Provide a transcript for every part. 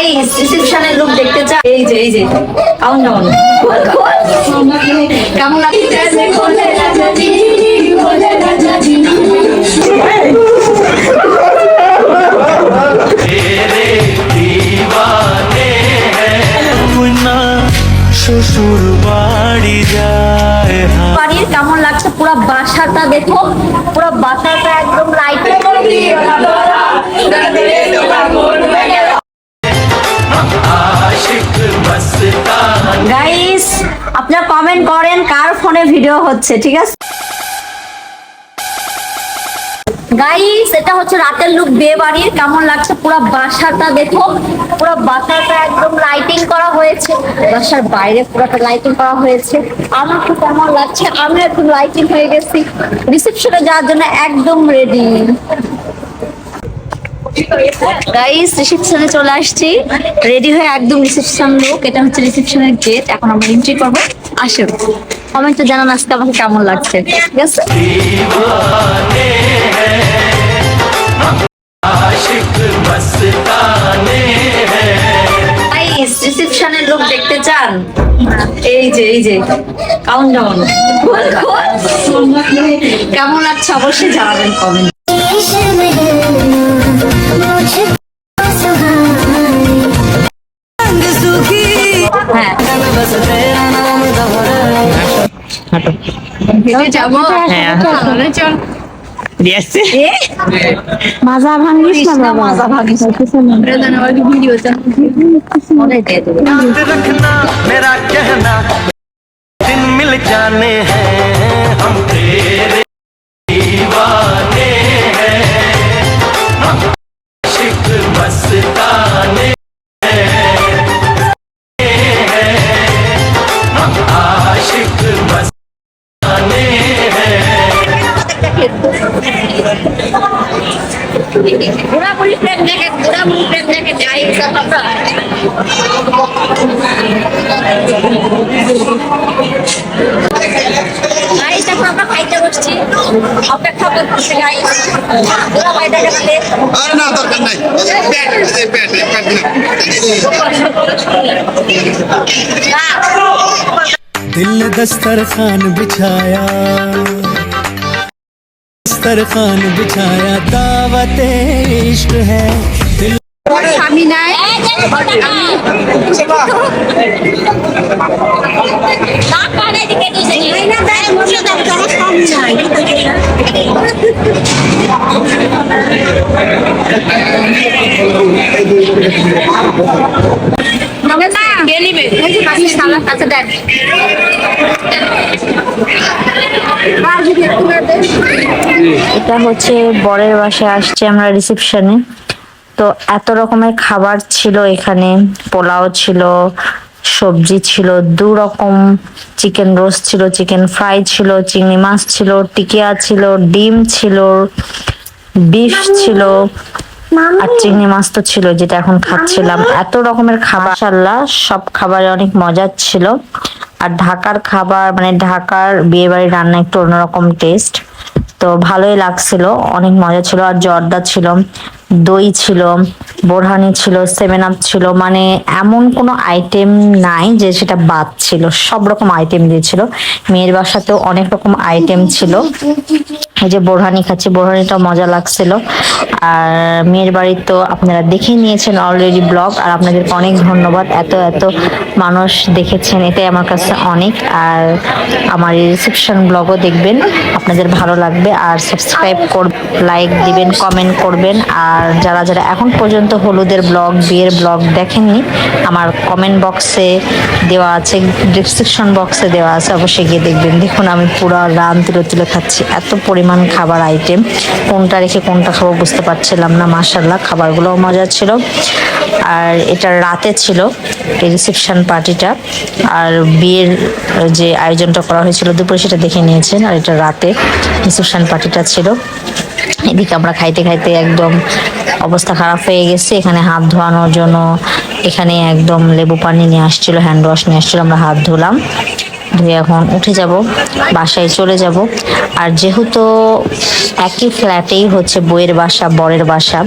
Guys রিসেপশনের look দেখতে চাই। এই যে কাউন্টডাউন কেমন লাগছে? শ্বশুর বাড়ি যায় বাড়ির কেমন লাগছে? পুরো বাসাটা দেখো, পুরো বাসাটা একদম লাইট। গাইস আপনারা কমেন্ট করেন কার ফোনে ভিডিও হচ্ছে, ঠিক আছে? গাইস এটা হচ্ছে রাতের লুক বিয়ে বাড়ির। কেমন লাগছে? পুরো বাসাটা দেখো, পুরো বাসাটা একদম লাইটিং করা হয়েছে। বাসার বাইরে পুরোটা লাইটিং করা হয়েছে। আমার তো কেমন লাগছে, আমি একদম লাইটিং হয়ে গেছি। রিসেপশনে যাওয়ার জন্য একদম রেডি। গাইস রিসেপশনে চলে আসছি, রেডি হয়ে একদম রিসেপশন লুক। এটা হচ্ছে রিসেপশনের গেট। এখন আমরা এন্ট্রি করবো। আসুন, কমেন্টে জানান আজকে আমাকে কেমন লাগছে, ঠিক আছে? গাইস রিসেপশনের লুক দেখতে চান? এই যে কাউন্টডাউন কেমন লাগছে অবশ্যই জানাবেন কমেন্ট। হ্যাঁ যাবো। চল মাজা ভাঙিস না বাবা, মাজা ভাঙিস ভিডিও रखना मेरा कहना दिन मिल जाने हैं हम तेरे दीवाने हैं हम आशिक मस्ताने हैं हम आशिक मस्ताने हैं ঘোরাঘুরি প্রেম দেখে যাই আমরা। গাইস এখন আমরা খাইতে বসছি, অপেক্ষা করতেছি গাইস। ওরা ভাই দেখাতে আর না দরকার নাই পেট दिल ने दस्तरखान बिछाया दस्तरखान बिछाया दावत इश्क है दिल স্বামী নাই এটা হচ্ছে বরের বাসায় আসছে আমরা রিসেপশনে। তো এত রকমের খাবার ছিল এখানে, পোলাও ছিল, সবজি ছিল, 2 রকম চিকেন রোস্ট ছিল, চিকেন ফ্রাই ছিল, চিংড়ি মাছ ছিল, টিকিয়া ছিল, ডিম ছিল, বিফ ছিল, আর চিংড়ি মাছ তো ছিল যেটা এখন খাচ্ছিলাম। এত রকমের খাবার, মাশাআল্লাহ সব খাবারে অনেক মজার ছিল। আর ঢাকার খাবার মানে ঢাকার বিয়ে বাড়ির রান্না একটু অন্যরকম টেস্ট, তো ভালোই লাগছিল, অনেক মজা ছিল। আর জর্দা ছিল, দই ছিল, বোরহানি ছিল, 7 আপ ছিল, মানে এমন কোনো আইটেম নাই যে সেটা বাদ ছিল, সব রকম আইটেম দিয়েছিল। মেয়ের বাসাতেও অনেক রকম আইটেম ছিল। এই যে বোরহানি খাচ্ছি, বোরহানিটা মজা লাগছিল। আর মেয়ের বাড়ি তো আপনারা দেখে নিয়েছেন অলরেডি ব্লগ, আর আপনাদেরকে অনেক ধন্যবাদ, এত মানুষ দেখেছেন, এটাই আমার কাছে অনেক। আর আমার এই রিসেপশন ব্লগও দেখবেন, আপনাদের ভালো লাগবে। আর সাবস্ক্রাইব করবেন, লাইক দিবেন, কমেন্ট করবেন। আর যারা এখন পর্যন্ত হলুদের ব্লগ, বিয়ের ব্লগ দেখেননি, আমার কমেন্ট বক্সে দেওয়া আছে, ডিসক্রিপশন বক্সে দেওয়া আছে, অবশ্যই গিয়ে দেখবেন। দেখুন আমি পুরো রান তুলে খাচ্ছি, এত পরিমাণ খাবার আইটেম, কোনটা রেখে কোনটা খাবো বুঝতে পারছিলাম না। মাশাআল্লাহ খাবারগুলোও মজা ছিল। আর এটা রাতে ছিল এই রিসেপশন পার্টিটা, আর বিয়ের যে আয়োজনটা করা হয়েছিল দুপুরে সেটা দেখে নিয়েছেন। আর এটা রাতে রিসেপশন পার্টিটা ছিল। এদিকে আমরা খাইতে একদম অবস্থা খারাপ হয়ে গেছে। এখানে হাত ধোয়ানোর জন্য এখানে একদম লেবু পানি নিয়ে আসছিল, হ্যান্ড ওয়াশ নিয়ে আসছিল, আমরা হাত ধুলাম। ধুয়ে এখন উঠে যাব, বাসায় চলে যাব। আর যেহেতু একই ফ্ল্যাটেই হচ্ছে বইয়ের বাসা বরের বাসা,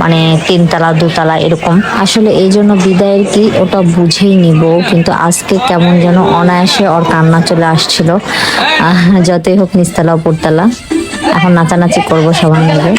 মানে 3 তলা 2 তলা এরকম, আসলে এই জন্য বিদায়ের কি ওটা বুঝেই নিব, কিন্তু আজকে কেমন যেন অনায়াসে ওর কান্না চলে আসছিল। যতই হোক নিচতলা উপরতলা, এখন নাচানাচি করবো সবাই মিলে।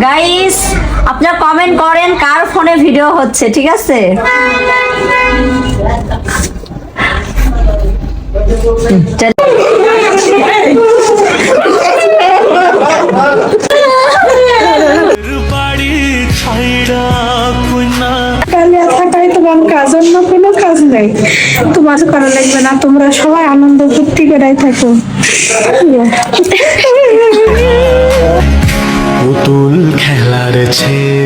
গাইস, আপনারা কমেন্ট করেন কার ফোনে ভিডিও হচ্ছে, ঠিক আছে? থাকাই তোমার কাজ, অন্য কোনো কাজ নেই, তোমার করা লাগবে না, তোমরা সবাই আনন্দ ফুর্তি করাই থাকো। পুতুল খেলার ছেলে